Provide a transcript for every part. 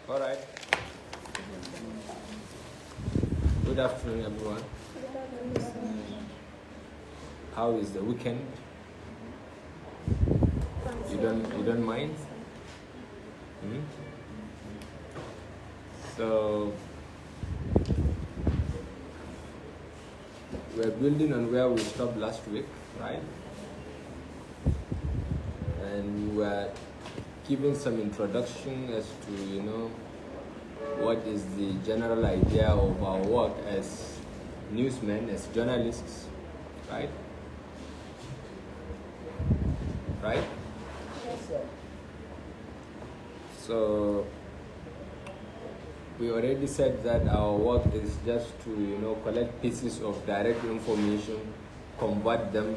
All right. Good afternoon, everyone. How is the weekend? You don't mind? So we're building on where we stopped last week, right? And we were giving some introduction as to what is the general idea of our work as newsmen, as journalists, right? Right? Yes, sir. So we already said that our work is just to collect pieces of direct information, convert them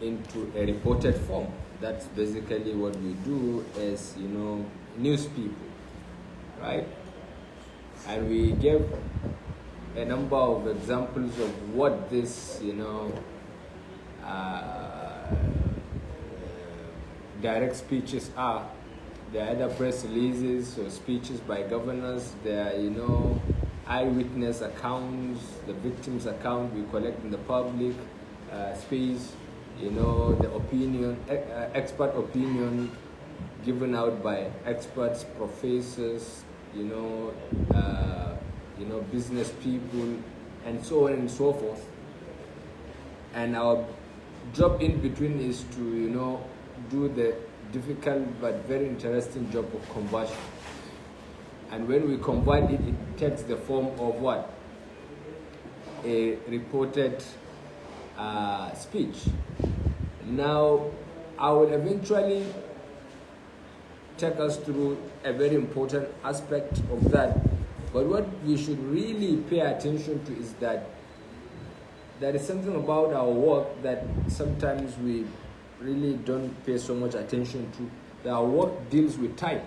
into a reported form. That's basically what we do as news people, right? And we gave a number of examples of what this direct speeches are. There are either press releases or speeches by governors. There are eyewitness accounts, the victim's account we collect in the public space. The opinion, expert opinion given out by experts, professors, business people, and so on and so forth. And our job in between is to do the difficult but very interesting job of conversion. And when we convert it, it takes the form of what? A reported speech. Now, I will eventually take us through a very important aspect of that. But what we should really pay attention to is that there is something about our work that sometimes we really don't pay so much attention to. That our work deals with time,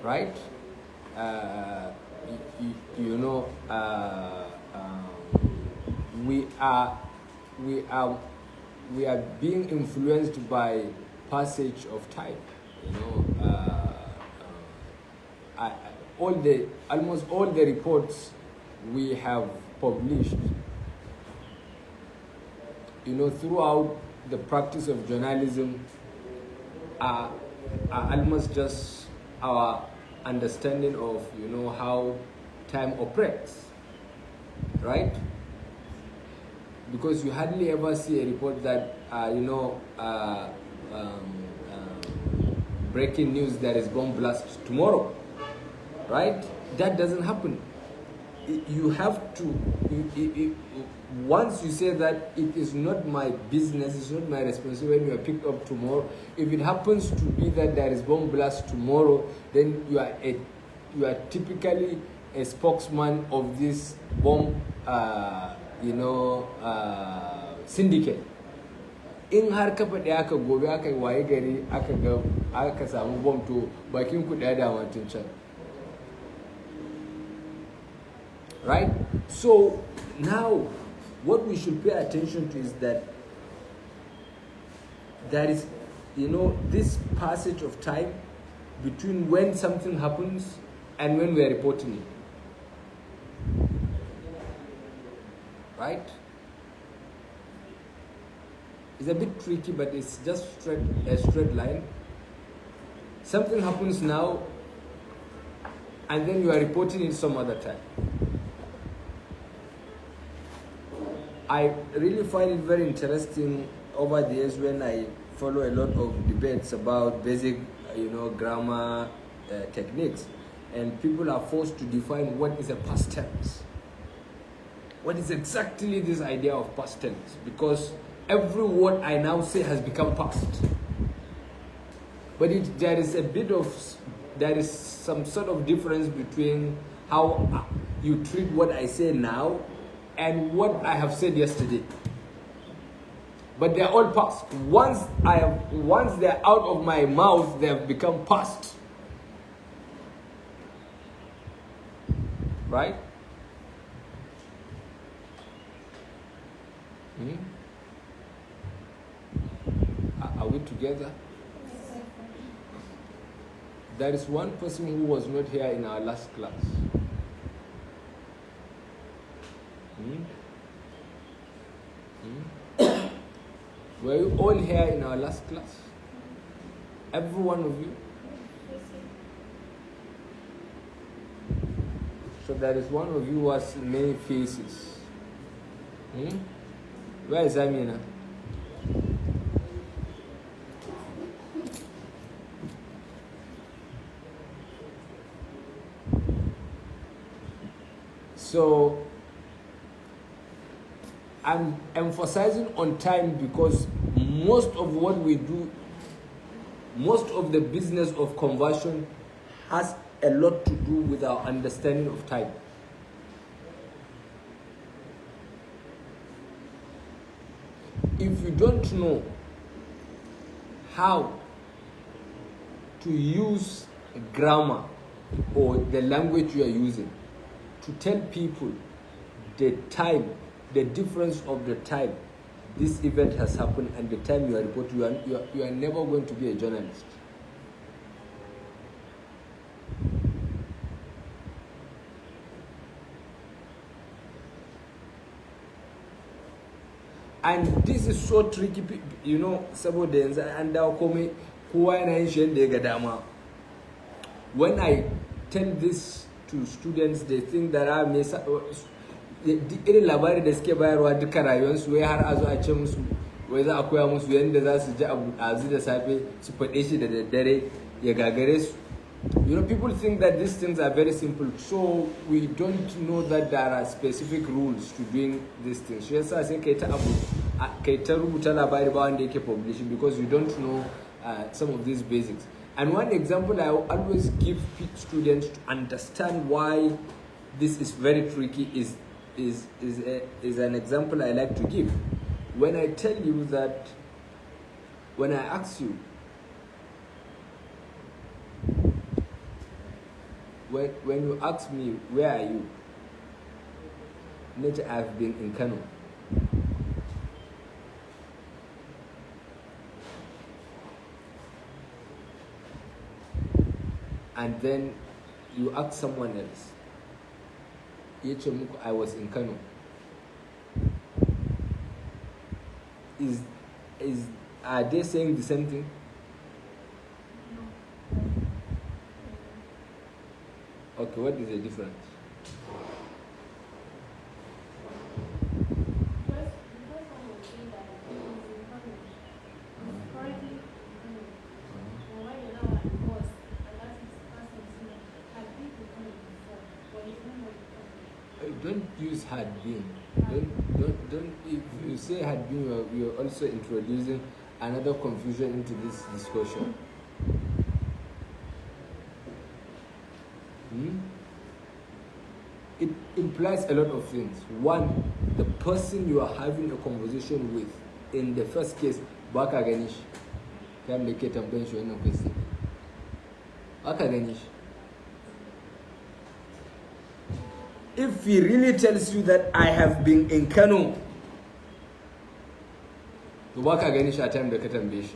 right? We are being influenced by passage of time. Almost all the reports we have published, throughout the practice of journalism are almost just our understanding of how time operates, right? Because you hardly ever see a report that breaking news, there is bomb blast tomorrow, right? That doesn't happen. You have to, once you say that it is not my business, it's not my responsibility when you are picked up tomorrow. If it happens to be that there is bomb blast tomorrow, then you are typically a spokesman of this bomb syndicate. In har ka faɗi aka gobe aka waye gari aka samu bomb to bakin ku ɗaya da wancan can. Right? So now what we should pay attention to is that there is this passage of time between when something happens and when we are reporting it. Right? It's a bit tricky, but it's just a straight line. Something happens now and then you are reporting it some other time. I really find it very interesting over the years when I follow a lot of debates about basic, grammar techniques, and people are forced to define what is a past tense. What is exactly this idea of past tense? Because every word I now say has become past. But there is some sort of difference between how you treat what I say now and what I have said yesterday. But they're all past. Once they're out of my mouth, they have become past. Right? Are we together? There is one person who was not here in our last class. Were you all here in our last class? Every one of you? So there is one of you who has many faces. Where is Amina? So I'm emphasizing on time because most of what we do, most of the business of conversion has a lot to do with our understanding of time. If you don't know how to use grammar or the language you are using to tell people the time, the difference of the time this event has happened and the time you are reporting, you are never going to be a journalist. And this is so tricky, you know, saboda yanzu an dawo komai kowa yana yin shi yadda ya ga dama. When I tell this to students, they think that irin labari da suke bayarwa duka rayuwarsu wai har a zo a ce musu wai za a koya musu yadda za su ji abu ɗazu da safe su faɗe shi da daddare ya gagare su. You know, people think that these things are very simple, so we don't know that there are specific rules to doing these things. Shi yasa sai kai ta rubuta labari ba wanda yake publishing because you don't know some of these basics. And one example I always give students to understand why this is very tricky is an example I like to give. When I tell you that, when I ask you, when you ask me, where are you? Later, I've been in Kano. And then you ask someone else, I was in Kano. Are they saying the same thing? Okay, what is the difference? Don't use had been. Don't. If you say had been, you're also introducing another confusion into this discussion. It implies a lot of things. One, the person you are having a conversation with, in the first case, baka ganish. Can make it a bench or no question. Baka ganish. If he really tells you that I have been in Kano, to baka ganish a time da ka tambaye shi.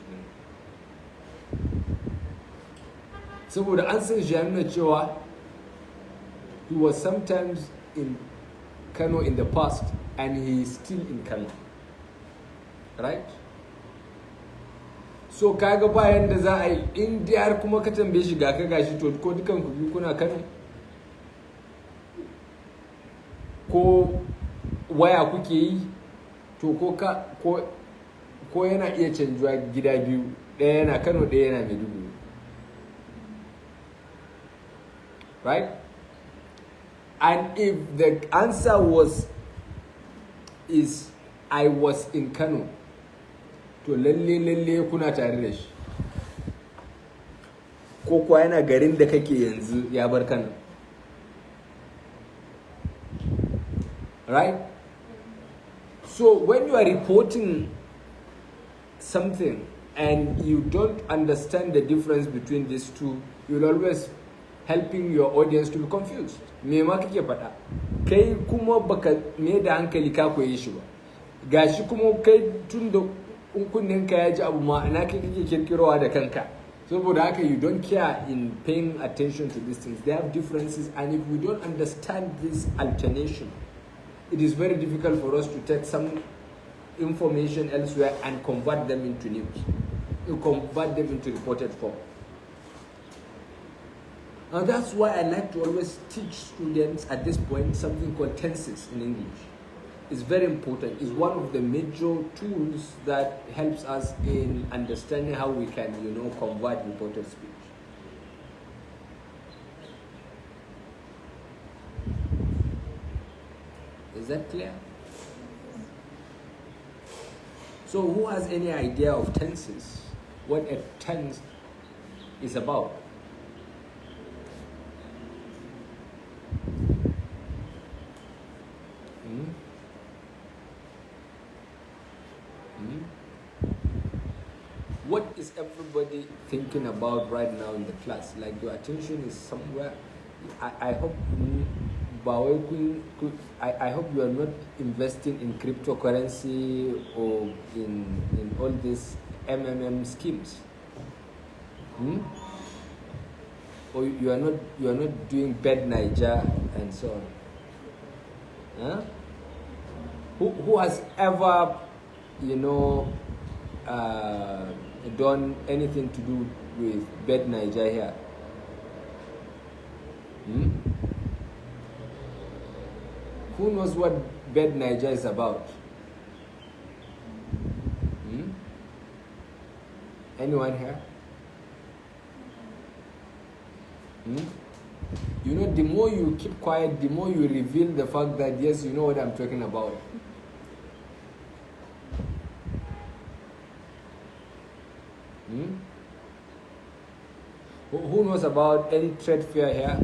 Saboda an san shi ya nuna cewa he was sometimes in Kano in the past and he is still in Kano. Right? So kaga bayan da za a yi in dai har kuma ka tambaye shi ga ka gashi to ko dukan ku biyu kuna Kano ko waya kuke yi to ko yana iya canjuwa gida biyu, ɗaya yana Kano ɗaya yana Maiduguri. Right? And if the answer is I was in Kano, to lalle kuna tare da shi. Ko kuwa yana garin da kake yanzu ya bar Kano. Right? So when you are reporting something and you don't understand the difference between these two, you'll always helping your audience to be confused. Me ma kake faɗa? Kai kuma baka me da hankali ka koyi shi ba. Gashi kuma kai tun da kunnen ka ya ji abu ma ana kai kake kirkirowa da kanka. So, Bodaka, you don't care in paying attention to these things. They have differences, and if we don't understand this alternation, it is very difficult for us to take some information elsewhere and convert them into news. You convert them into reported form. And that's why I like to always teach students at this point something called tenses in English. It's very important. It's one of the major tools that helps us in understanding how we can, convert reported speech. Is that clear? So who has any idea of tenses? What a tense is about? What is everybody thinking about right now in the class? Like your attention is somewhere. I hope I hope you are not investing in cryptocurrency or in all these MMM schemes. Or you are not doing bad Niger and so on. Huh? Who has ever done anything to do with bad Niger here? Who knows what bad Niger is about? Anyone here? The more you keep quiet, the more you reveal the fact that yes, you know what I'm talking about. Who knows about any trade fair here?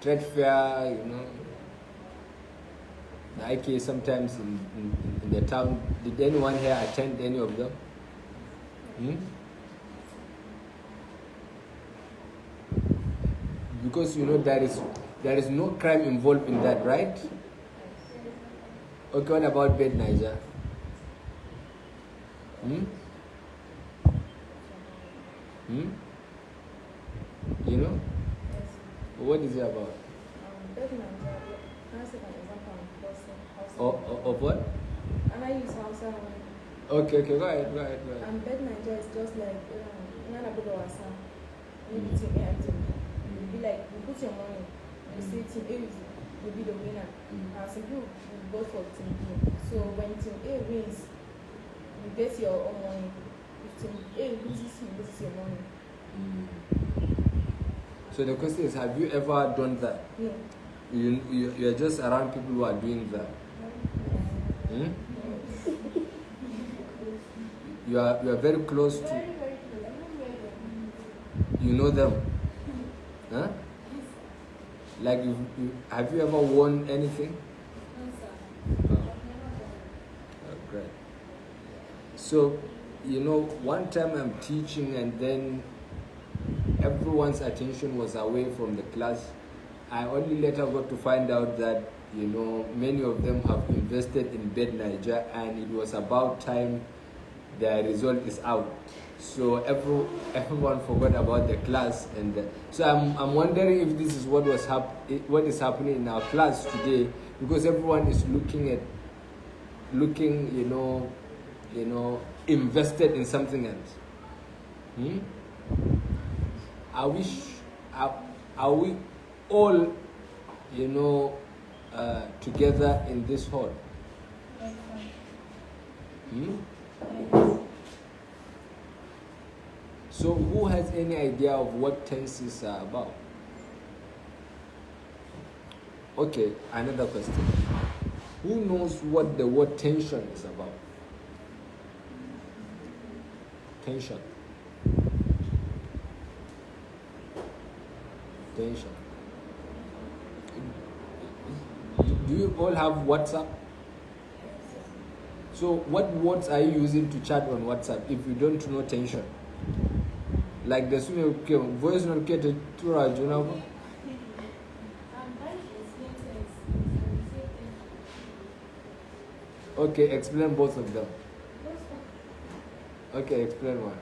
Trade fair, the IK sometimes in the town. Did anyone here attend any of them? Because there is no crime involved in that, right? Okay, what about bad Niger? What is it about? Of what? And I use Hausa. Okay, go ahead. And bed Niger is just like maybe team A and team B. You'll be like, you put your money, you say team A will be the winner. And some people will go for team B. So when team A wins, you get your own money. If team A loses, you lose your money. So the question is, have you ever done that? No. You are just around people who are doing that. You are very close to. You know them, huh? Like have you ever won anything? No, sir. Great. So, one time I'm teaching and then everyone's attention was away from the class. I only later got to find out that, many of them have invested in bed Niger and it was about time their result is out. So everyone forgot about the class, and so I'm wondering if this is what is happening in our class today, because everyone is looking, invested in something else. Are we all, together in this hall? So who has any idea of what tenses are about? Okay, another question. Who knows what the word tension is about? Tension. Do you all have WhatsApp? So what words are you using to chat on WhatsApp if you don't know tension? Like the voice note to Rajuna. Okay, explain both of them. Okay, explain one.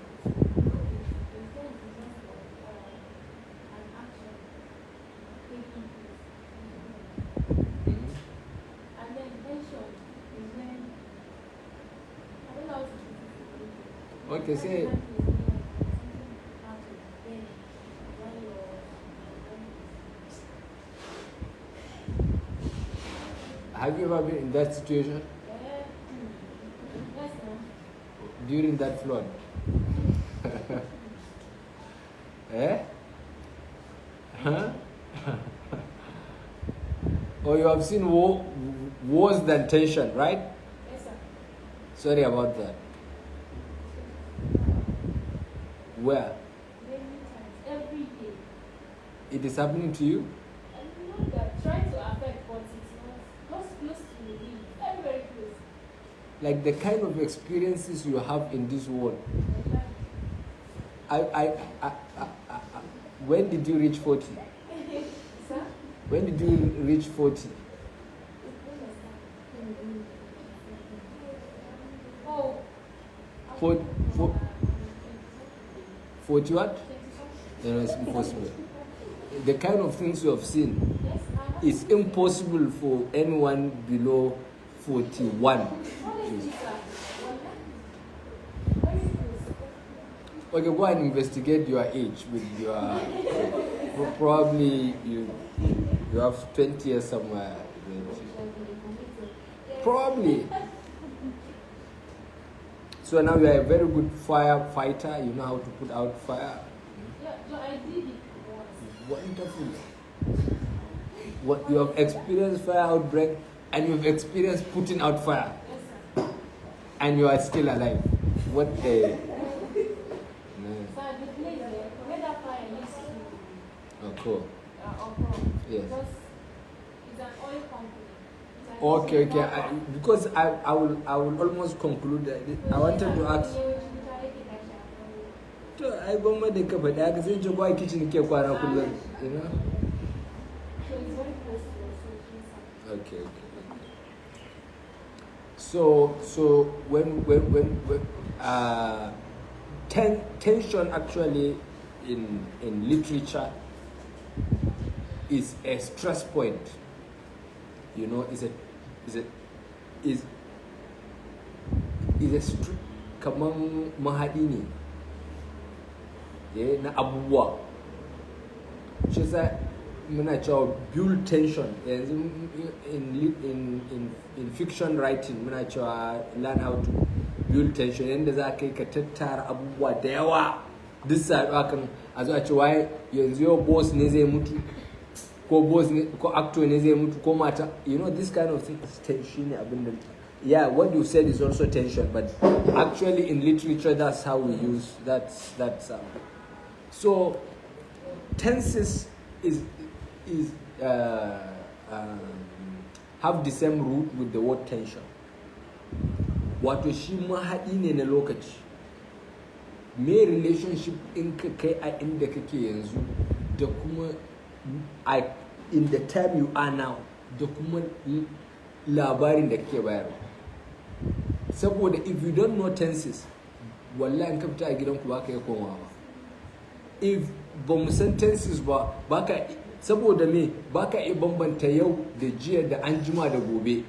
Okay, say. Have you ever been in that situation? During that flood? Eh? Huh? Or you have seen worse than tension, right? Yes, sir. Sorry about that. Where? Many times, every day. It is happening to you? And not that trying to affect, but it's not just close to me. Very, very close. Like the kind of experiences you have in this world. When did you reach 40? Sir? When did you reach 40? Oh. 40 what? No, it's impossible. The kind of things you have seen, it's impossible for anyone below 41. Okay, go and investigate your age with your. Probably you have 20 years somewhere. Probably. So now you are a very good firefighter. You know how to put out fire. Yeah, no, I did it once. Wonderful. What you have experienced fire outbreak, and you have experienced putting out fire, Yes, sir. and you are still alive. What a. So at the place there, where that fire used to Oh, cool. occur, Yes. it's an oil company. Okay. Because I will almost conclude that. I wanted to ask. To I goma da ka faɗa ka sai jago a kitchen ke kwana kullum, you know. So it's very close to us. Okay. So when tension actually in literature is a stress point. You know, is a kaman mahadi ne. Yeah, na abubuwa. Shi yasa muna cewa build tension. Yanzu in fiction writing muna cewa learn how to build tension. Yanda za ka yi ka tattara abubuwa da yawa. Duk saduwa kan a zo a ce wai yanzu yau boss ne zai mutu, ko boss ne, ko actor ne zai mutu, ko mata. You know, this kind of thing is tension. Yeah, what you said is also tension, but actually in literature that's how we use that's so tenses have the same root with the word tension. Wato shi mahaɗi ne na lokaci. Me relationship in ka kai a inda kake yanzu da kuma in the time you are now da kuma labarin da kake bayarwa. Saboda if you don't know tenses, wallahi in ka fita a gidanku ba ka yi komawa ba. If ba mu san tenses ba, saboda me ba ka iya bambanta yau da jiya da anjima da gobe.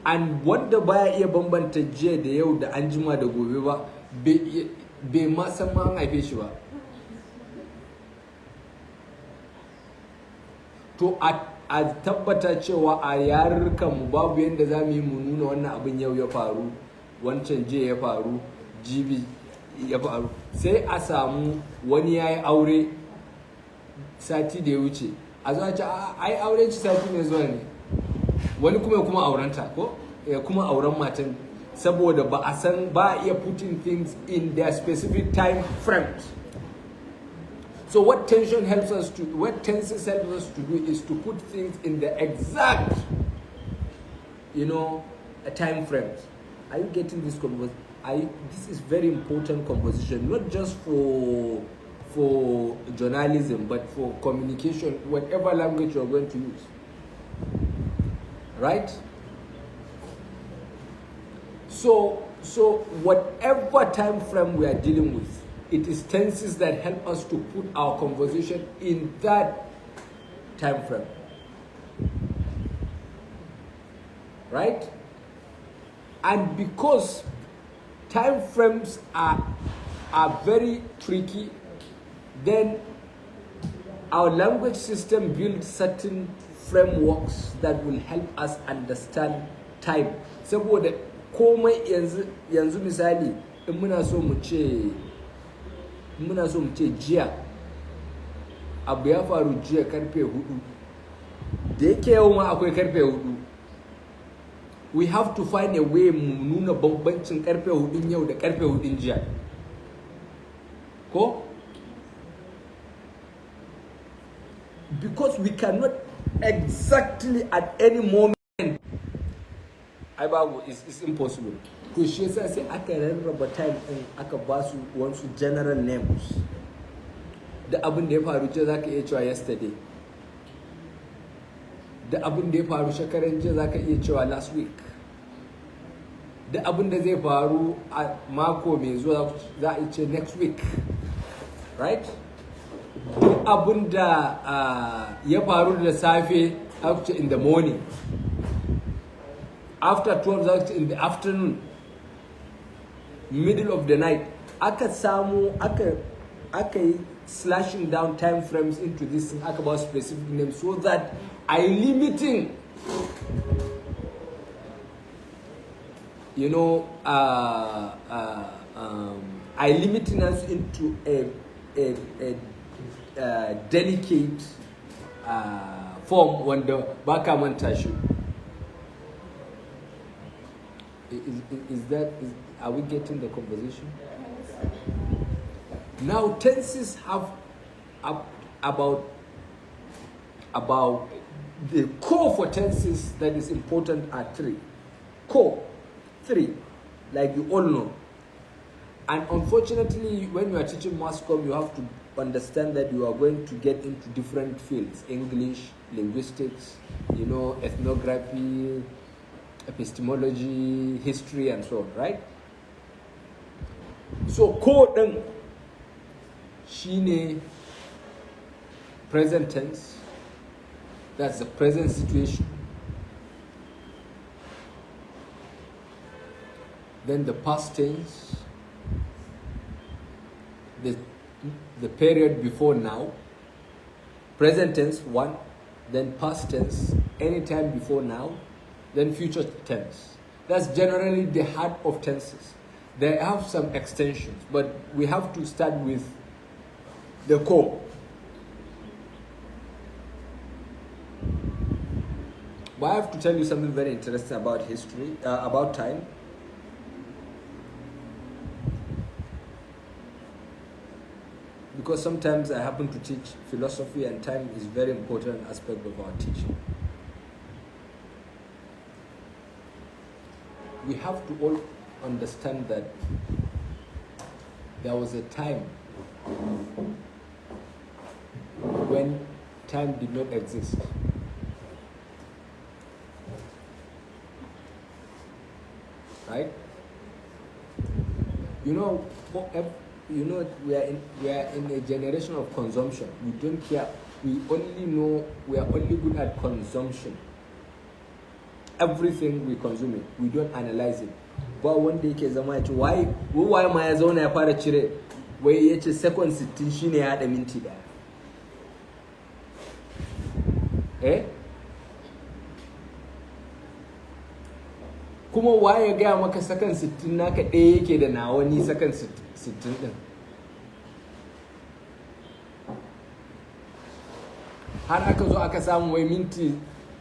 And wanda baya iya bambanta jiya da yau da anjima da gobe ba, bai ma san ma an haife shi ba. To a tabbata cewa a yarurrukanmu babu yadda za mu yi mu nuna wannan abin yau ya faru, wancan jiya ya faru, jibi ya faru. Sai a samu wani ya yi aure sati da ya wuce, a zuwa ce ai auren ci sati mai zuwa ne, wani kuma aurenta ko ya kuma auren matan, saboda ba a san ba a iya putting things in their specific time frames. So what tenses helps us to do is to put things in the exact, time frames. Are you getting this conversation? This is very important composition, not just for journalism, but for communication, whatever language you're going to use. Right? So whatever time frame we are dealing with, it is tenses that help us to put our conversation in that time frame. Right? And because time frames are very tricky, then our language system builds certain frameworks that will help us understand time. Saboda komai yanzu misali in muna so mu ce jiya abu ya faru jiya karfe 4, da yake yau ma akwai karfe 4, we have to find a way mu nuna bambancin karfe 4 yau da karfe 4 jiya, ko? Because we cannot exactly at any moment, it's impossible. To shi yasa sai aka rarraba time din aka ba su wasu general names. Da abin da ya faru jiya zaka iya cewa yesterday. Da abin da ya faru shekaran jiya zaka iya cewa last week. Da abin da zai faru a mako mai zuwa za a ce next week. Right? Duk abin da ya faru da safe aka ce in the morning. After 12 za ce in the afternoon. Middle of the night. Aka yi slashing down time frames into this aka ba specific names so that I limiting I limiting us into a delicate form wanda baka manta shi. Are we getting the conversation? Now tenses have about the core for tenses that is important are 3. Core, 3, like you all know. And unfortunately, when you are teaching mass comm, you have to understand that you are going to get into different fields: English, linguistics, ethnography, epistemology, history, and so on, right? So, core din shine present tense. That's the present situation. Then the past tense, the period before now. Present tense 1, then past tense anytime before now, then future tense. That's generally the heart of tenses. They have some extensions, but we have to start with the core. But I have to tell you something very interesting about history, about time. Because sometimes I happen to teach philosophy, and time is a very important aspect of our teaching. We have to all understand that there was a time when time did not exist. Right? We are in a generation of consumption. We don't care. We are only good at consumption. Everything we consume it. We don't analyze it. But one day ke zama ya ce why ma ya zauna ya fara cire wai ya ce second 60 shine ya haɗa minti ɗaya. Kuma waye ya gaya maka second 60 naka ɗaya yake da nawa ni second 60 ɗin. Har aka zo aka samu wai minti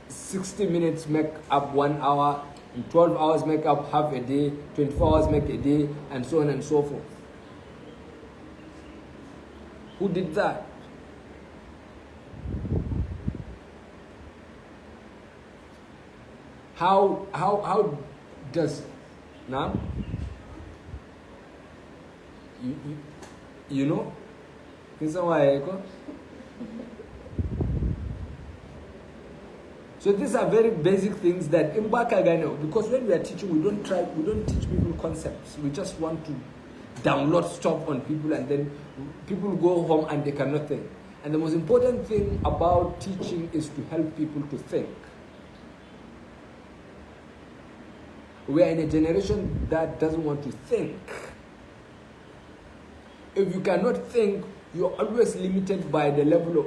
60 minutes make up 1 hour, and 12 hours make up half a day, 24 hours make a day, and so on and so forth. Who did that? How does now? You know? Kin san waye ko? So these are very basic things that in baka gane, because when we are teaching, we don't teach people concepts. We just want to download stuff on people, and then people go home and they cannot think. And the most important thing about teaching is to help people to think. We are in a generation that doesn't want to think. If you cannot think, you're always limited by the level of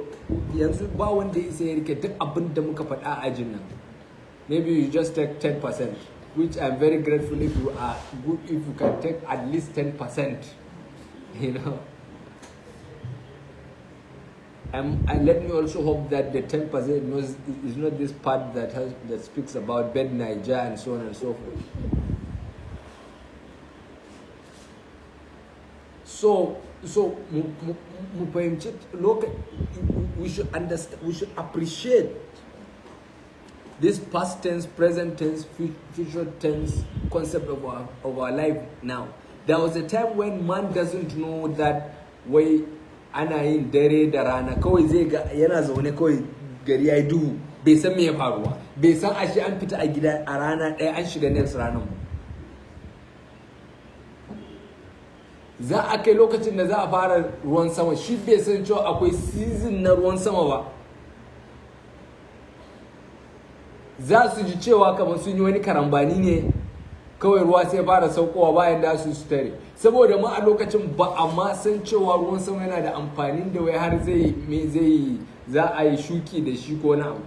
yanzu ba wanda sai ya rike duk abin da muka faɗa a ajin nan. Maybe you just take 10%, which I'm very grateful if you are good, if you can take at least 10%, you know. And let me also hope that the 10% is not this part that speaks about bed Niger and so on and so forth. So we should understand, we should appreciate this past tense, present tense, future tense concept of our life now. There was a time when man doesn't know that way ana yin dare da rana kawai zai ga yana zaune kawai gari yayi duhu bai san me ya faruwa bai san ashe an fita a gida a rana ɗaya an shiga next ranar za a kai lokacin da za a fara ruwan sama shi bai san cewa akwai season na ruwan sama ba za su ji cewa kamar sun yi wani karambani ne kawai ruwa sai fara saukowa bayan da su tare saboda ma a lokacin ba a ma san cewa ruwan sama yana da amfanin da wai har za a yi shuki da shi ko na abu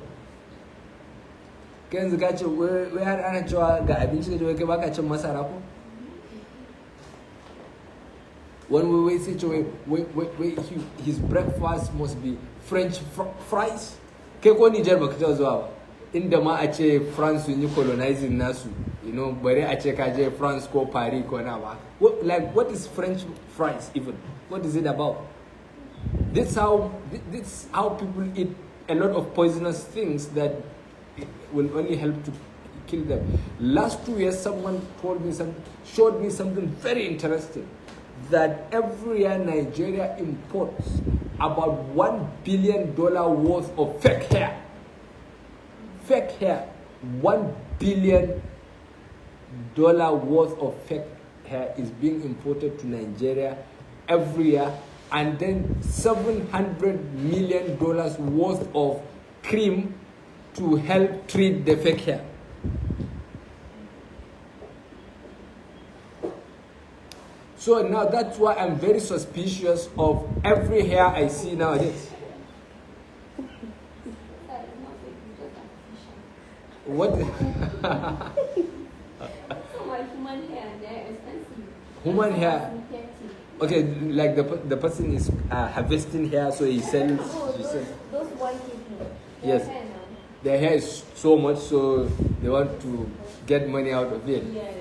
kai yanzu ka ce wai har ana cewa ga abinci da wai kai baka cin masara ko wani wai sai ce wai his breakfast must be French fries kai ko Niger baka taɓa zuwa ba inda ma a ce France sun yi colonizing nasu, you know, bare a ce ka je France ko Paris ko na ba. What is French fries even? What is it about? This how people eat a lot of poisonous things that will only help to kill them. Last 2 years, someone showed me something very interesting. That every year Nigeria imports about $1 billion worth of fake hair. Fake hair, $1 billion worth of fake hair is being imported to Nigeria every year, and then $700 million worth of cream to help treat the fake hair. So now that's why I'm very suspicious of every hair I see nowadays. What? Human hair, they're expensive. Human hair. Okay, like the person is harvesting hair, so he sells. Those white people. Yes. Their hair is so much, so they want to get money out of it. Yes.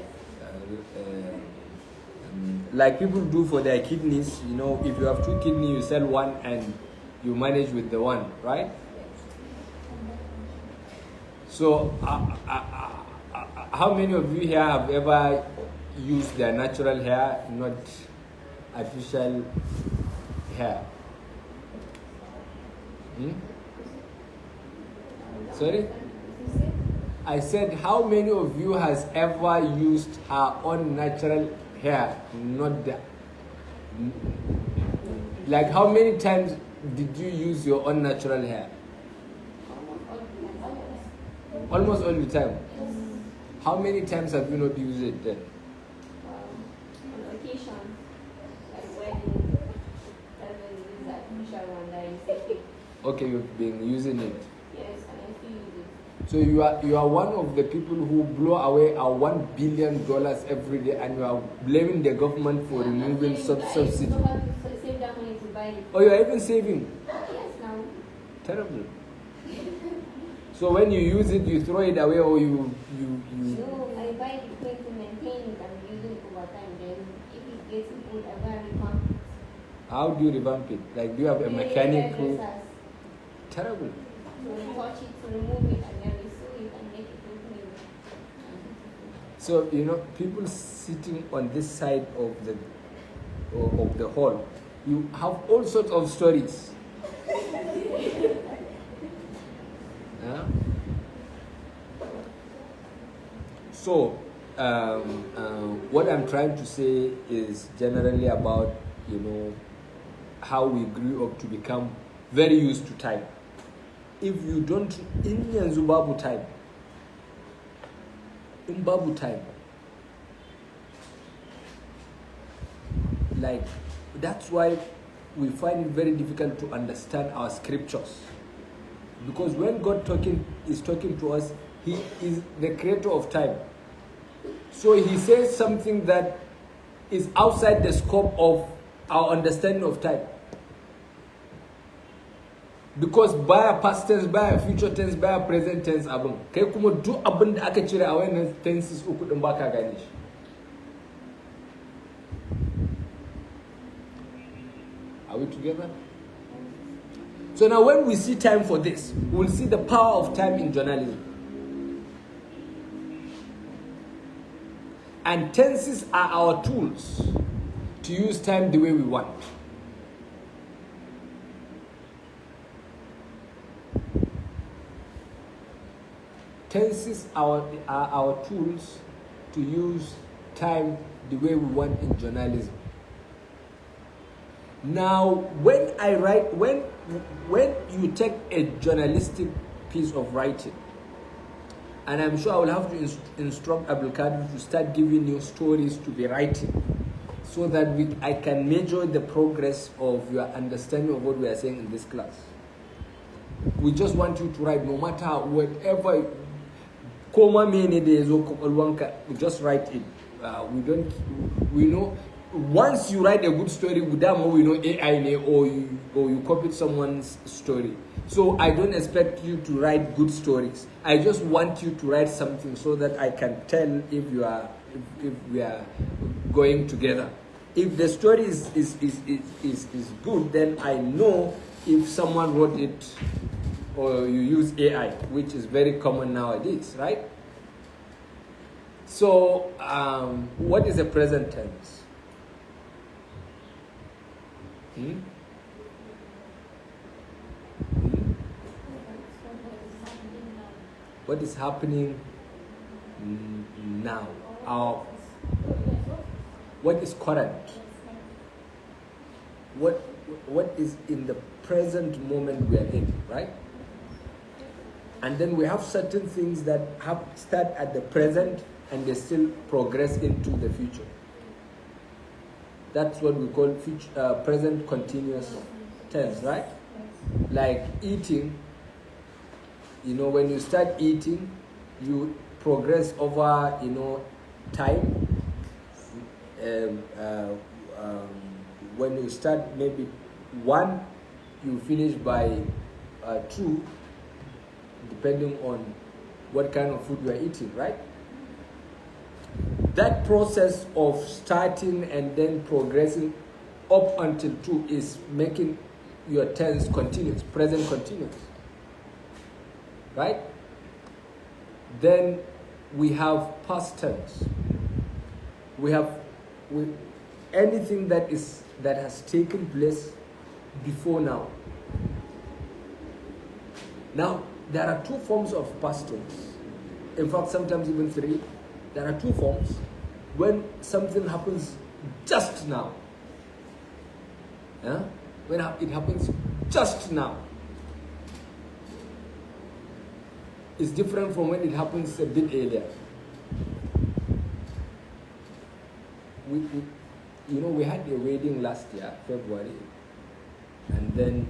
Like people do for their kidneys, you know, if you have 2 kidneys, you sell one and you manage with the one, right? So, how many of you here have ever used their natural hair, not artificial hair? Sorry? I said, how many of you has ever used her own natural hair, not the... Like, how many times did you use your own natural hair? Almost all the time. How many times have you not used it then? On occasion, like wedding, that artificial one that is okay, you've been using it. Yes, and I still use it. So you are one of the people who blow away our $1 billion every day, and you are blaming the government for removing subsidy. Save that money to buy it. Oh, you are even saving? Yes, now. Terrible. So when you use it, you throw it away, or you... No, I buy the equipment to maintain it and use it over time. Then if it gets good, I buy a revamp. How do you revamp it? Like, do you have a mechanic who... Yes. Terrible. So you touch it to remove it and then you sew it and make it look new. So, you know, people sitting on this side of the hall, you have all sorts of stories. So, what I'm trying to say is generally about, you know, how we grew up to become very used to time. If you don't, in yanzu babu time, in babu time, like, that's why we find it very difficult to understand our scriptures. Because when God is talking to us, He is the creator of time. So He says something that is outside the scope of our understanding of time. Because baya past tense, baya future tense, baya present tense abin. Kai kuma duk abin da aka cire a wannan tenses uku din baka gane shi. Are we together? So now when we see time for this, we'll see the power of time in journalism. And tenses are our tools to use time the way we want. Tenses are our tools to use time the way we want in journalism. Now, when you take a journalistic piece of writing, and I'm sure I will have to instruct Al-Gazali to start giving you stories to be writing, so that I can measure the progress of your understanding of what we are saying in this class. We just want you to write, no matter whatever, just write it. We know. Once you write a good story, we know AI or you copied someone's story. So I don't expect you to write good stories. I just want you to write something so that I can tell if we are going together. If the story is good, then I know if someone wrote it or you use AI, which is very common nowadays, right? So what is the present tense? What is happening now? What is current? What is in the present moment we are in, right? And then we have certain things that start at the present and they still progress into the future. That's what we call present continuous tense, right? Like eating, when you start eating, you progress over, time. When you start maybe 1, you finish by 2, depending on what kind of food you are eating, right? That process of starting and then progressing up until 2 is making your tense continuous, present continuous, right? Then we have past tense. We have anything that has taken place before now. Now there are 2 forms of past tense. In fact, sometimes even 3. There are 2 forms. When something happens just now. When it happens just now. It's different from when it happens a bit earlier. We had a wedding last year, February. And then,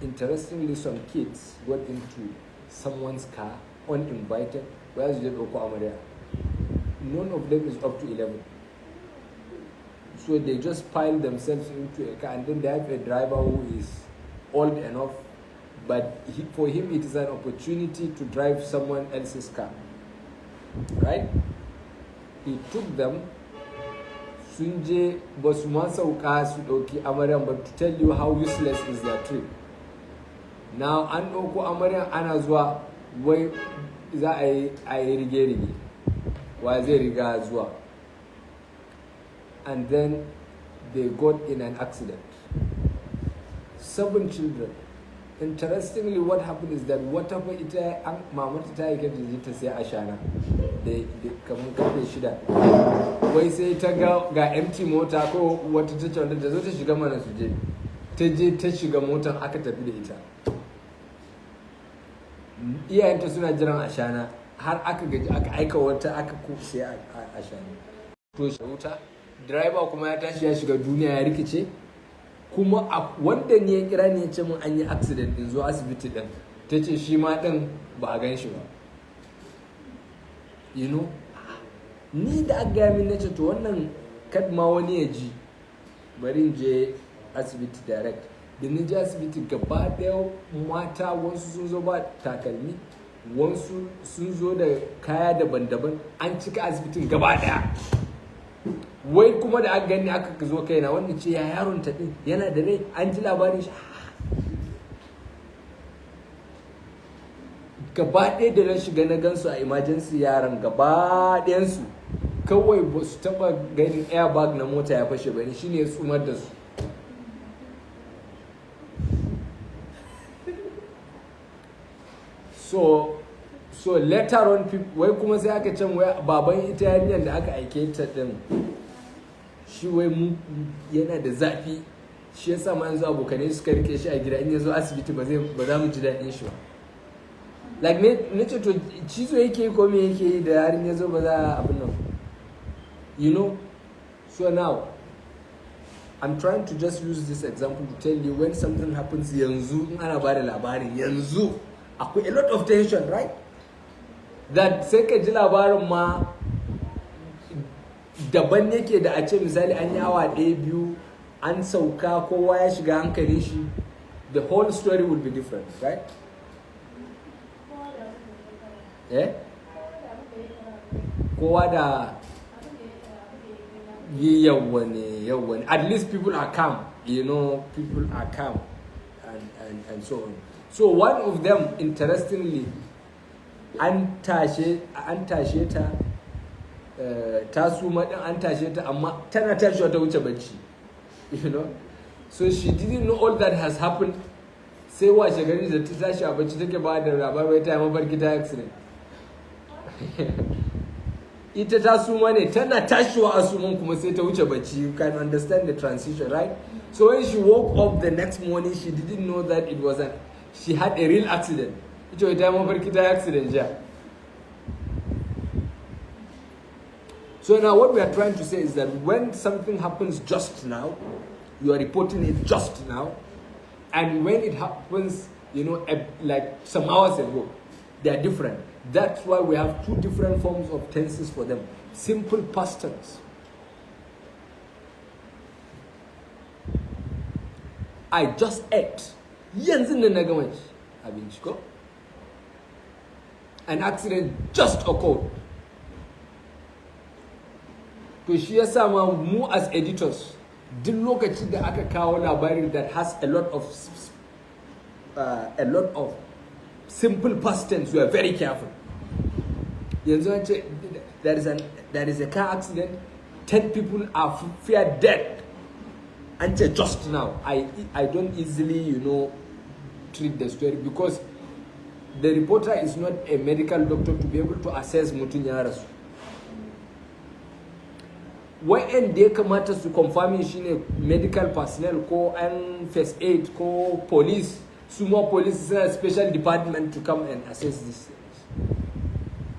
interestingly, some kids got into someone's car, uninvited. Where's the Amaria? None of them is up to 11. So they just pile themselves into a car, and then they have a driver who is old enough, but for him it is an opportunity to drive someone else's car. Right? He took them, Sunje Bosumasa Ukasudoki Amariam, but to tell you how useless is their trip. Now, Anoko Amariam Anazwa, where is that I rigeri? Was a riga as well. And then they got in an accident. 7 children. Interestingly, what happened is that whatever Mama Tita get to say Ashana, they come shida. Why say ga empty motor ko what to touch on the desert shigamana suje. Teje teshiga motor aka tafi da ita. Iyayenta suna jiran Ashana har aka gaji aka aika wata aka sai Ashana. To wuta driver kuma ya tashi ya shiga duniya ya rikice, kuma wanda ne ya kira ne ya ce mun an yi accident din zo asibiti din, ta ce shi ma din ba a gan shi ba. You know, ni da aka gaya min na ce to wannan kad ma wani ya ji, bari in je asibiti direct. Da ni je asibiti gaba daya mata, wasu sun zo ba takalmi, wasu sun zo da kaya daban-daban, an cika asibitin gaba daya. Wai kuma da aka gani aka zo kaina, wannan ce ya yaron ta din yana da rai, an ji labarin shi. Gaba ɗaya da na shiga na gansu a emergency, yaran gaba ɗayansu kawai ba su taɓa ganin airbag na mota ya fashe ba ne, shine ya tsumar da su. So later on, wai kuma sai aka can wai baban ita yarinyar da aka aike ta din, shi wai mu yana da zafi, shi yasa ma yanzu abokanai suka rike shi a gida, in yazo asibiti ba za mu ji daɗin shi ba. Like ne ce to cizo yake ko me yake yi da yarin yazo ba za a abin nan, you know. So now I'm trying to just use this example to tell you, when something happens yanzu, in ana bada labarin yanzu akwai a lot of tension, right? That sai ka ji labarin ma daban yake da a ce misali an yi awa ɗaya biyu an sauka kowa ya shiga hankali shi, the whole story will be different, right? Kowa da yawwa ne, at least people are calm, you know, people are calm and so on. So one of them, interestingly, an tashe ta ta suma din, an tashe ta amma tana tashiwa ta wuce bacci, you know. So she didn't know all that has happened. Sai washe gari da ta tashi a bacci take ba da labarai ta yi mafarki ta accident. Ita ta suma ne, tana tashiwa a suman kuma sai ta wuce bacci. You can understand the transition, right? So when she woke up the next morning, she didn't know that she had a real accident. Ita ta yi mafarki ta accident ja. So now what we are trying to say is that when something happens just now, you are reporting it just now, and when it happens, you know, like some hours ago, they are different. That's why we have two different forms of tenses for them. Simple past tense. I just ate. Yanzu nan na gama abinci ko? An accident just occurred. To shi yasa ma mu as editors, duk lokacin da aka kawo labarin that has a lot of simple past tense, we are very careful. Yanzu an ce there is a car accident, 10 people are feared dead. And say just now, I don't easily, you know, treat the story, because the reporter is not a medical doctor to be able to assess mutum ya rasu. Wa'anda ya kamata su confirming shine medical personnel ko an first aid ko police, sumo police is a special department to come and assess this things.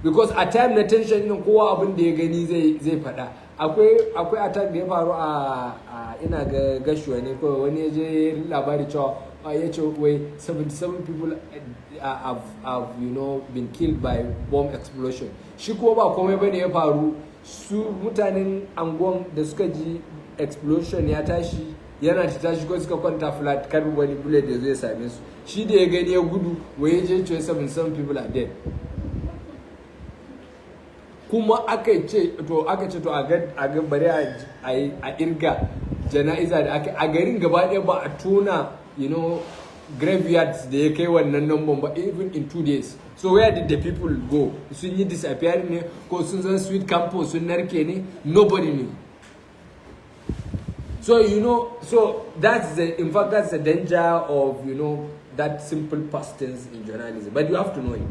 Because a time na tension din kowa abin da ya gani zai faɗa. Akwai attack da ya faru a ina ga Gashuwa ne ko wani ya je labari cewa ya ce wai 77 people have you know been killed by bomb explosion. Shi ko ba komai bane ya faru, su mutanen angon da suka ji explosion ya tashi, yana ta tashi ko suka kwanta flat, kar wani bullet da zai same su. Shi da ya gani ya gudu, wai ya je 77 people are dead. Kuma aka ce to a ga bari a irga jana'iza da aka a garin gaba ɗaya ba a tona, you know, graveyards da ya kai wannan number ba, even in 2 days. So where did the people go? Sun yi disappear ne ko sun zan sweet campo sun narke ne? Nobody knew. So you know, so that's the danger of, you know, that simple past tense in journalism. But you have to know it.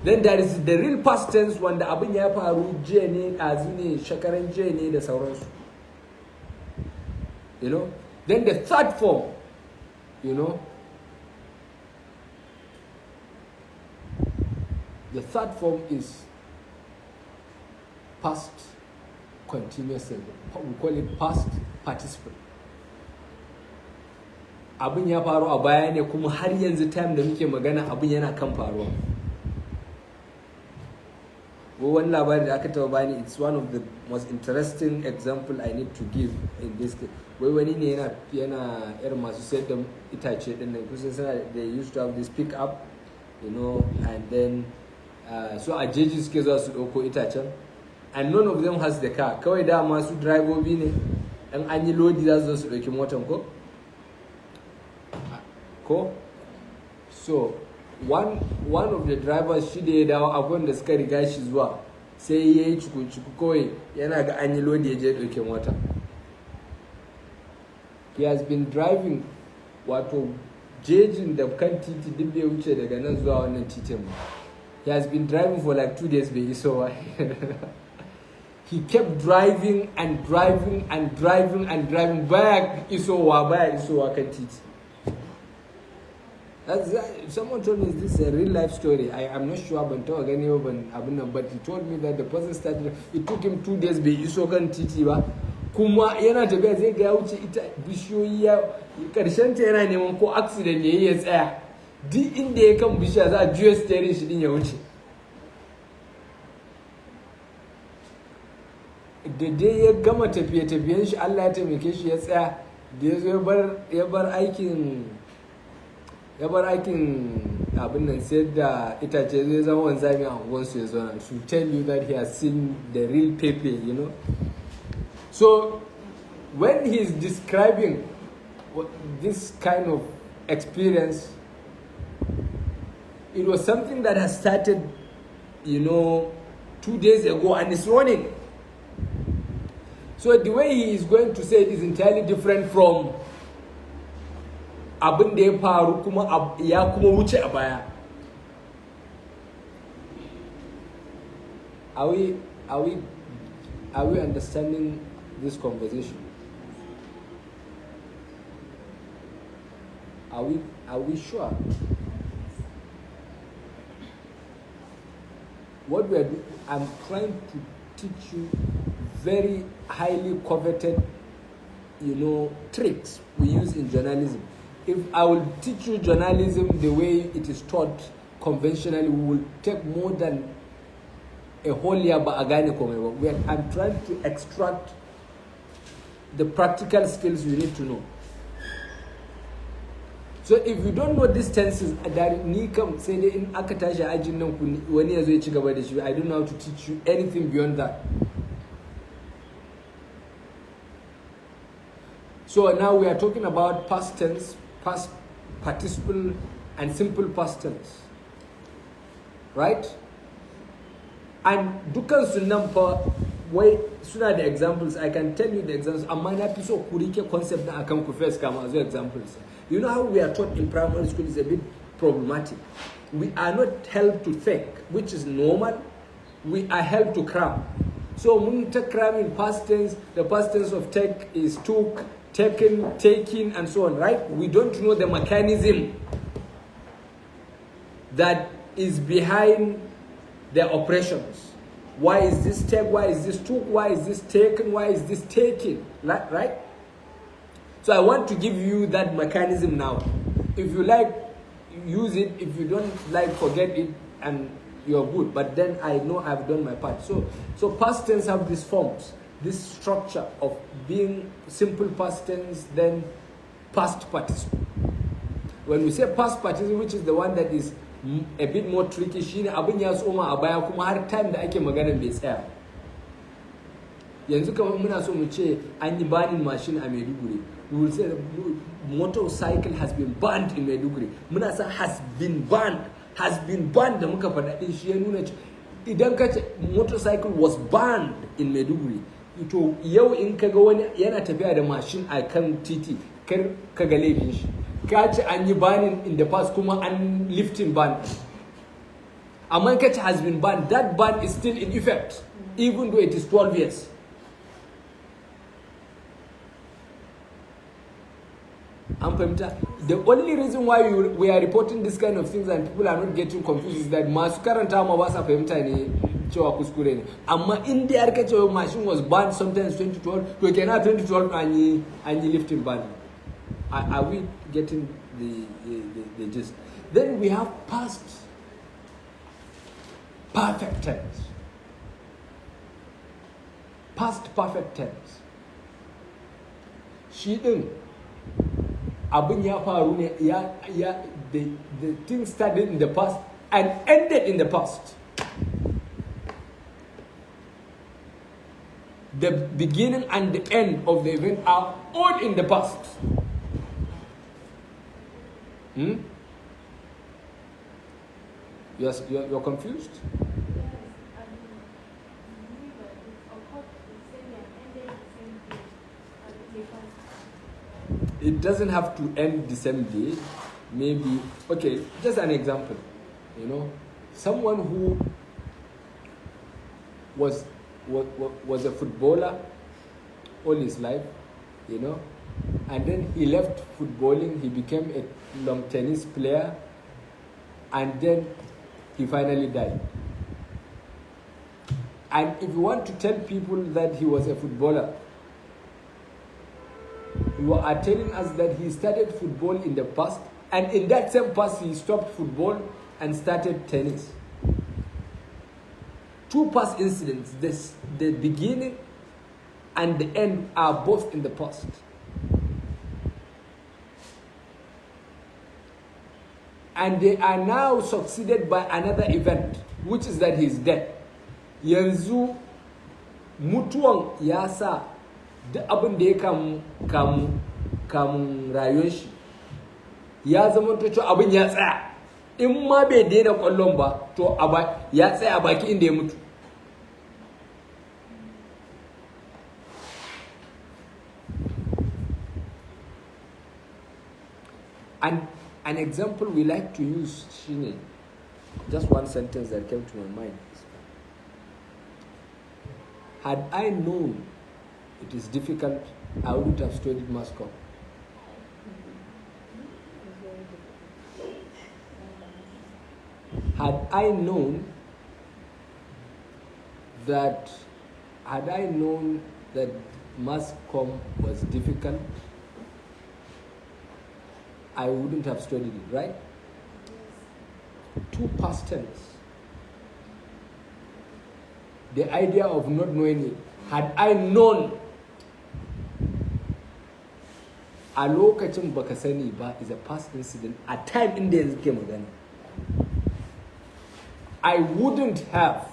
Then there is the real past tense wanda abin ya faru jiya ne, ɗazu ne, shekaran jiya ne da sauransu. You know? Then the third form, you know, the third form is past continuous tense. We call it past participle. Abin ya faru a baya ne kuma har yanzu time da muke magana abin yana kan faruwa. One labari da aka taba bani, it's one of the most interesting example I need to give in this case. Wai wani ne yana irin masu sayar da itace din nan kusan sana, they used to have this pick up, you know, and then so a jeji suke zuwa su dauko itacen, and none of them has the car. Kawai da masu driverbi ne, dan an yi lodi za su zo su dauki motan ko so one of the drivers shi da ya dawo akwai da suka riga shi zuwa sai ya yi cuku kawai yana ga an yi lodi ya je ɗauke mota. He has been driving wato jejin da kan titi duk bai wuce daga nan zuwa wannan titin ba. He has been driving for like 2 days bai iso ba. He kept driving and driving and driving and driving baya isowa kan titi. Someone told me this is a real life story. I'm not sure, but he told me that the person started. It took him 2 days bai iso kan titi ba. Kuma yana tafiya zai ga ya wuce ita bishiyoyi ya karshen ta yana neman ko accident yayi ya tsaya. Duk inda ya kan bishiya za a juya steering shi din ya wuce. Da dai ya gama tafiye-tafiyen shi Allah ya taimake shi ya tsaya. Da ya zo ya bar aikin abin nan sai da itace zai zama wanzami a unguwarsu ya zauna to tell you that he has seen the real Pepe, you know. So when he's describing this kind of experience, it was something that has started, you know, 2 days ago and it's running. So the way he is going to say it is entirely different from abin da ya faru kuma ya kuma wuce a baya. Are we understanding this conversation? Are we sure? What we are doing, I'm trying to teach you very highly coveted, you know, tricks we use in journalism. If I will teach you journalism the way it is taught conventionally, we will take more than a whole year. But I'm trying to extract the practical skills you need to know. So if you don't know these tenses, I don't know how to teach you anything beyond that. So now we are talking about past tense, past participle, and simple past tense. Right? And dukan sunan fa wai suna da examples. I can tell you the examples. Amma na fi so ku rike concept na akan ku first kama as examples. You know how we are taught in primary school is a bit problematic. We are not helped to think, which is normal. We are helped to cram. So mun ta cramming past tense. The past tense of take is took, taken, taking, and so on, right? We don't know the mechanism that is behind the operations. Why is this take? Why is this took? Why is this taken? Why is this taken? Right? So I want to give you that mechanism now. If you like, use it. If you don't like, forget it, and you're good. But then I know I've done my part. So past tense have these forms, this structure of being simple past tense, then past participle. When we say past participle, which is the one that is a bit more tricky, shine abin ya soma a baya kuma har time da ake maganar bai tsaya. Yanzu kamar muna so mu ce an yi banning machine a Maiduguri. We will say the motorcycle has been banned in Maiduguri. Muna sa has been banned da muka faɗa din shi ya nuna idan ka ce motorcycle was banned in Maiduguri. To yau in kaga wani yana tafiya da machine a kan titi kar kaga laifin shi. Ka ce an yi banning in the past kuma an lifting ban. Amma ka ce has been banned, that ban is still in effect even though it is 12 years. The only reason why we are reporting this kind of things and people are not getting confused is that masu karanta ma ba sa fahimta ne cewa kuskure ne. Amma in dai har ka cewa machine was banned sometimes 2012, to kenan 2012 an yi lifting ban. Are we getting the gist? Then we have past perfect tense. Past perfect tense. Shi din abin ya faru ne the thing started in the past and ended in the past. The beginning and the end of the event are all in the past. You're confused? It doesn't have to end the same day. Maybe, okay, just an example. Someone who was a footballer all his life, and then he left footballing, he became a long tennis player, and then he finally died. And if you want to tell people that he was a footballer, you are telling us that he started football in the past, and in that same past he stopped football and started tennis. Two past incidents, the beginning and the end are both in the past. And they are now succeeded by another event, which is that he is dead. Yanzu mutuwan ya sa duk abin da ya kamun rayuwar shi ya zama to cewa abin ya tsaya. In ma bai daina kwallon ba, to ya tsaya baki inda ya mutu. And an example we like to use, Shine, just one sentence that came to my mind. Had I known it is difficult, I wouldn't have studied mass comm. Had I known that mass comm was difficult, I wouldn't have studied it, right? Two past tense. The idea of not knowing it. Had I known, a lokacin baka sani ba is a past incident, a time inda yanzu ke magana. I wouldn't have,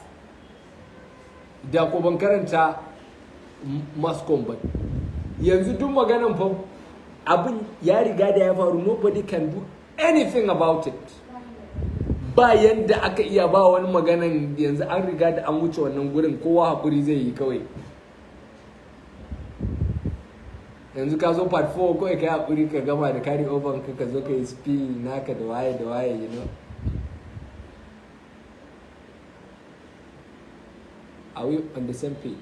da ko ban karanta mass comm ba. Yanzu duk maganan fa abin ya riga da ya faru, nobody can do anything about it. Ba yanda aka iya ba wani maganan, yanzu an riga da an wuce wannan gurin, kowa hakuri zai yi kawai. Yanzu ka zo part 4 kawai kai hakuri ka gama da carry over ka zo ka yi spill naka da waye, Are we on the same page?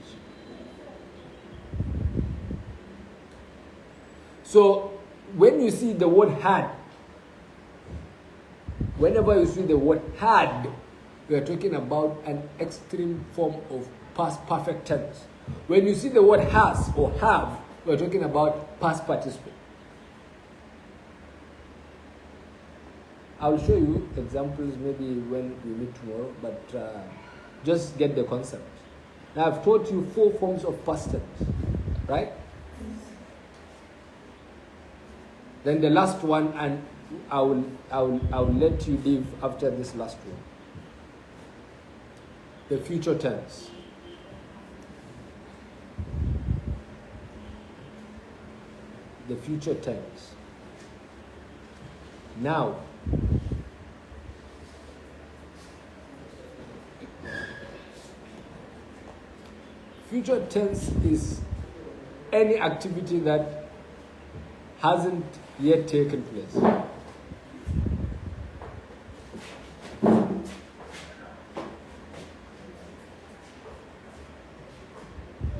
So, when you see the word had, whenever you see the word had, we are talking about an extreme form of past perfect tense. When you see the word has or have, we are talking about past participle. I'll show you examples maybe when we meet tomorrow, but just get the concept. Now I've taught you 4 forms of past tense, right? Then the last one, and I will let you leave after this last one. The future tense. The future tense. Now, future tense is any activity that hasn't yet taken place.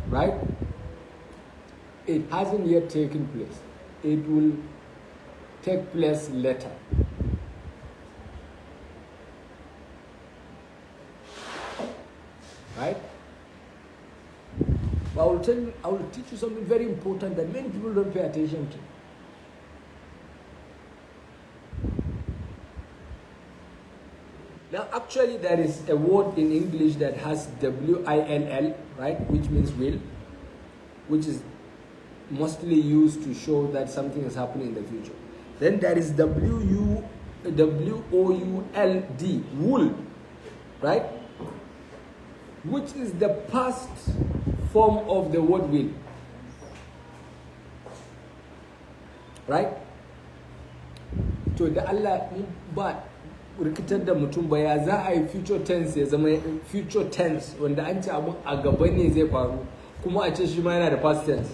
Right? It hasn't yet taken place. It will take place later. right? But I will teach you something very important that many people don't pay attention to. Now, actually, there is a word in English that has W-I-L-L, right, which means will, which is mostly used to show that something is happening in the future. Then there is W-O-U-L-D, wool, right, which is the past form of the word will, right? To da Allah ba rikitar da mutum ba ya za a yi future tense ya zama future tense wanda an ce abun a gaba ne zai faru kuma a ce shi ma yana da past tense.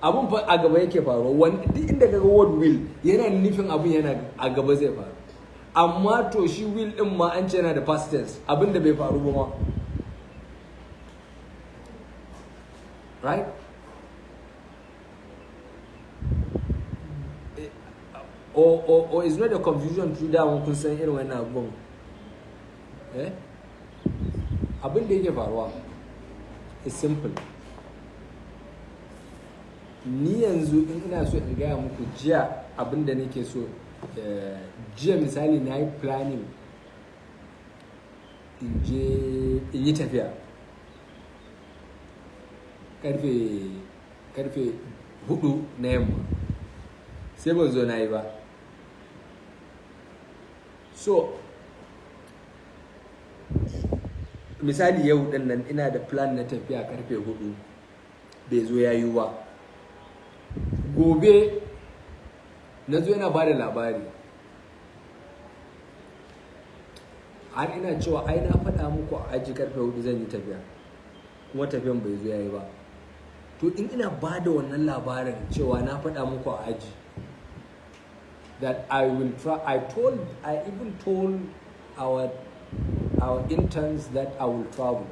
Abun fa a gaba yake faruwa, wanda duk inda kaga word will yana nufin abun yana a gaba zai faru, amma to shi will din ma an ce yana da past tense, abin da bai faru ba ma, right? Or it's not a confusion through that one concern irin wannan abubuwan, abin da yake faruwa is simple. Ni yanzu in ina so in gaya muku jiya abin da nake so, jiya misali na yi planning in yi tafiya karfe 4 na yamma, sai ban zo na yi ba. So misali yau din nan ina da plan na tafiya karfe 4 bai zo ya yi ba. Gobe na zo yana ba da labari har ina cewa ai na faɗa muku a aji karfe 4 zan yi tafiya, kuma tafiyan bai zo ya yi ba. To in ina ba da wannan labarin cewa na faɗa muku a aji that I will try, I even told our interns that I will travel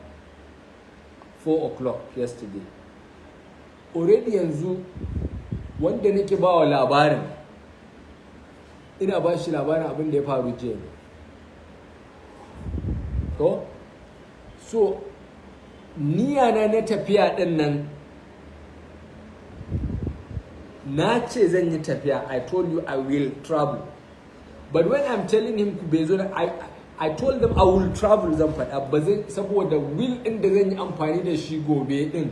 4 o'clock yesterday. Already yanzu wanda nake ba wa labarin ina ba shi labarin abin da ya faru jiya. So niyana na tafiya din nan, na ce zan yi tafiya, I told you I will travel, but when I'm telling him I told them I will travel zan faɗa, ba zan, saboda will ɗin da zan yi amfani da shi gobe ɗin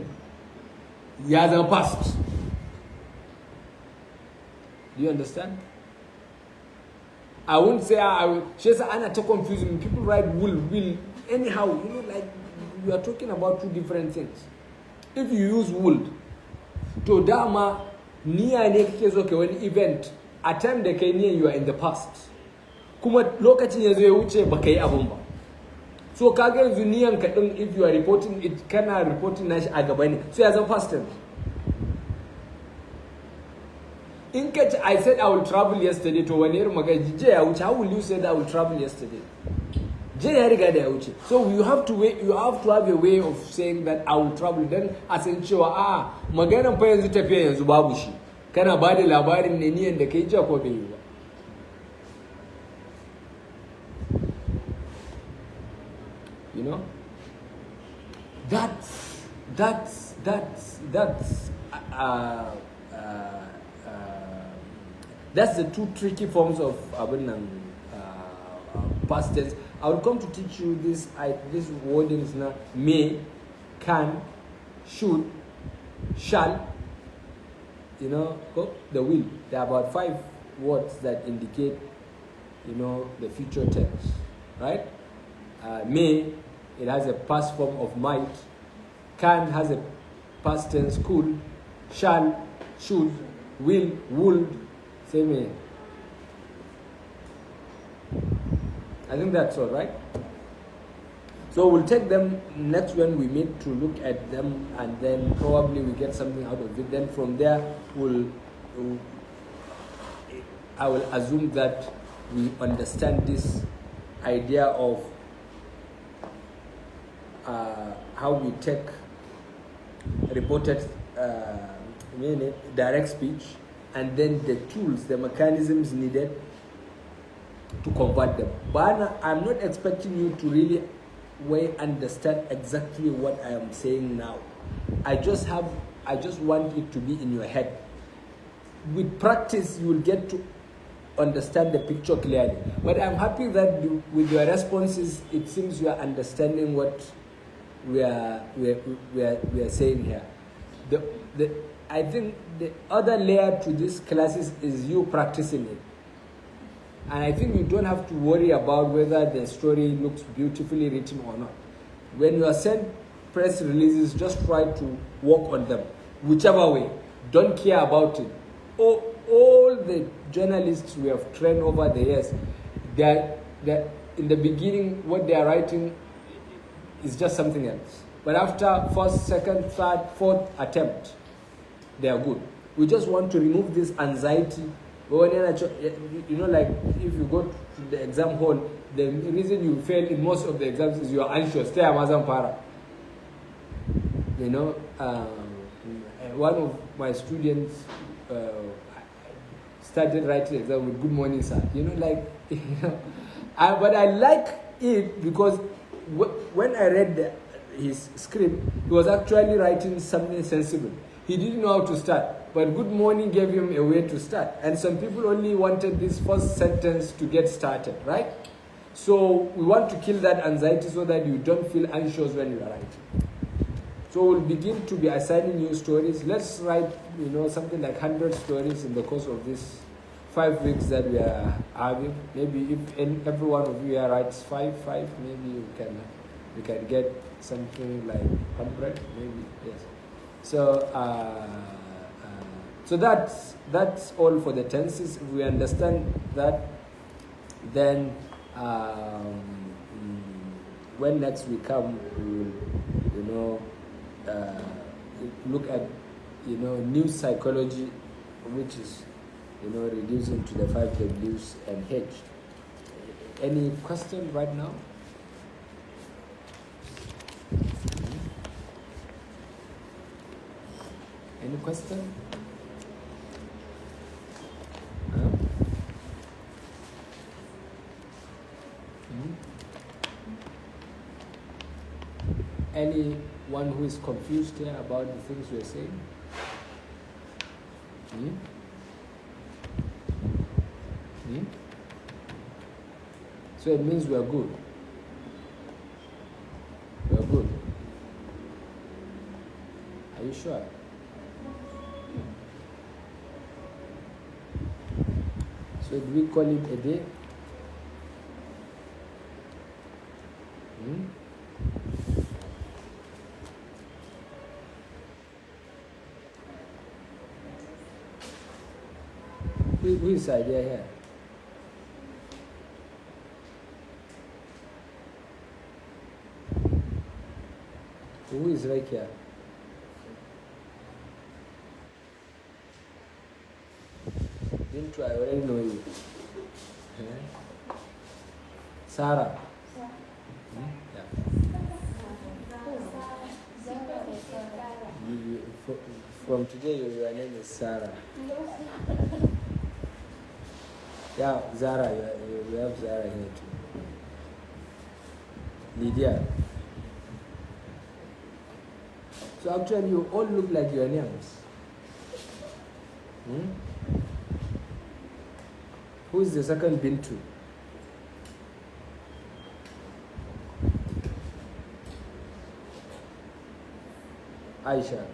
ya zama past. Do you understand? I won't say I will. She said, Anna, to confuse me. People write will. Anyhow, you know, like you are talking about two different things. If you use would, to dama niya ne kake zo kai wani event, a time da kai niyan you are in the past. Kuma lokacin yazo ya wuce baka yi abun ba. So kaga yanzu niyan ka din, if you are reporting it, kana reporting nashi a gaba ne. So ya zama past tense. In case I said I will travel yesterday, to wani irin magana je ya wuce, how will you say that I will travel yesterday? Je ya riga da ya wuce. So you have to have a way of saying that I will travel, then a san cewa maganan fa yanzu tafiya yanzu babu shi. Kana ba da labarin ne niyan da kai jiya ko bai yi ba. You know? That's the two tricky forms of past tense. I will come to teach you this wordings now: may, can, should, shall. You know, the will. There are about 5 words that indicate, you know, the future tense, right? May, it has a past form of might. Can has a past tense could. Shall, should, will, would. Same here. I think that's all right. So we'll take them next when we meet to look at them, and then probably we get something out of it. Then from there, I will assume that we understand this idea of how we take reported direct speech, and then the tools, the mechanisms needed to convert them. But I'm not expecting you to really way understand exactly what I am saying now. I just want it to be in your head. With practice, you will get to understand the picture clearly. But I'm happy that with your responses, it seems you are understanding what we are saying here. I think the other layer to these classes is you practicing it. And I think you don't have to worry about whether the story looks beautifully written or not. When you are sent press releases, just try to work on them, whichever way. Don't care about it. All the journalists we have trained over the years, they're in the beginning, what they are writing is just something else. But after first, second, third, fourth attempt, they are good. We just want to remove this anxiety. Like if you go to the exam hall, the reason you fail in most of the exams is you are anxious. One of my students started writing exam with "Good morning, sir." But I like it because when I read his script, he was actually writing something sensible. He didn't know how to start, but "Good morning" gave him a way to start. And some people only wanted this first sentence to get started, right? So we want to kill that anxiety so that you don't feel anxious when you are writing. So we'll begin to be assigning you stories. Let's write, something like 100 stories in the course of these 5 weeks that we are having. Maybe if every one of you here writes five, maybe we can get something like 100, maybe, yes. So that's all for the tenses. If we understand that, then when next we come, we will, look at, news psychology, which is, reducing to the 5 W's and H. Any question right now? Any question? Anyone who is confused here about the things we're saying? So it means we're good. We're good. Are you sure? So do we call it a day? Who is idea here? Who is right here? Didn't I already know you? Sarah. Yeah. From today, your name is Sarah. Yeah, Zara. We have Zara here too. Lydia. So actually, you all look like your names. Who is the second Bintu? Aisha.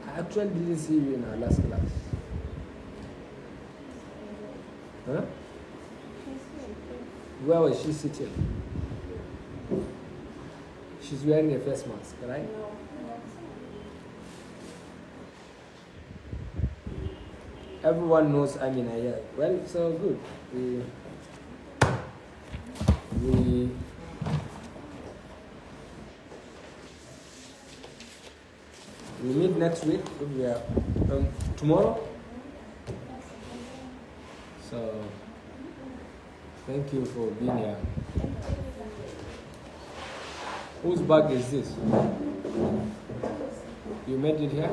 I actually didn't see you in our last class. Huh? Where was she sitting? She's wearing a face mask, right? No. Everyone knows Amina here. Well, so good. We meet next week. We are tomorrow. So thank you for being here. Whose bag is this? You made it here?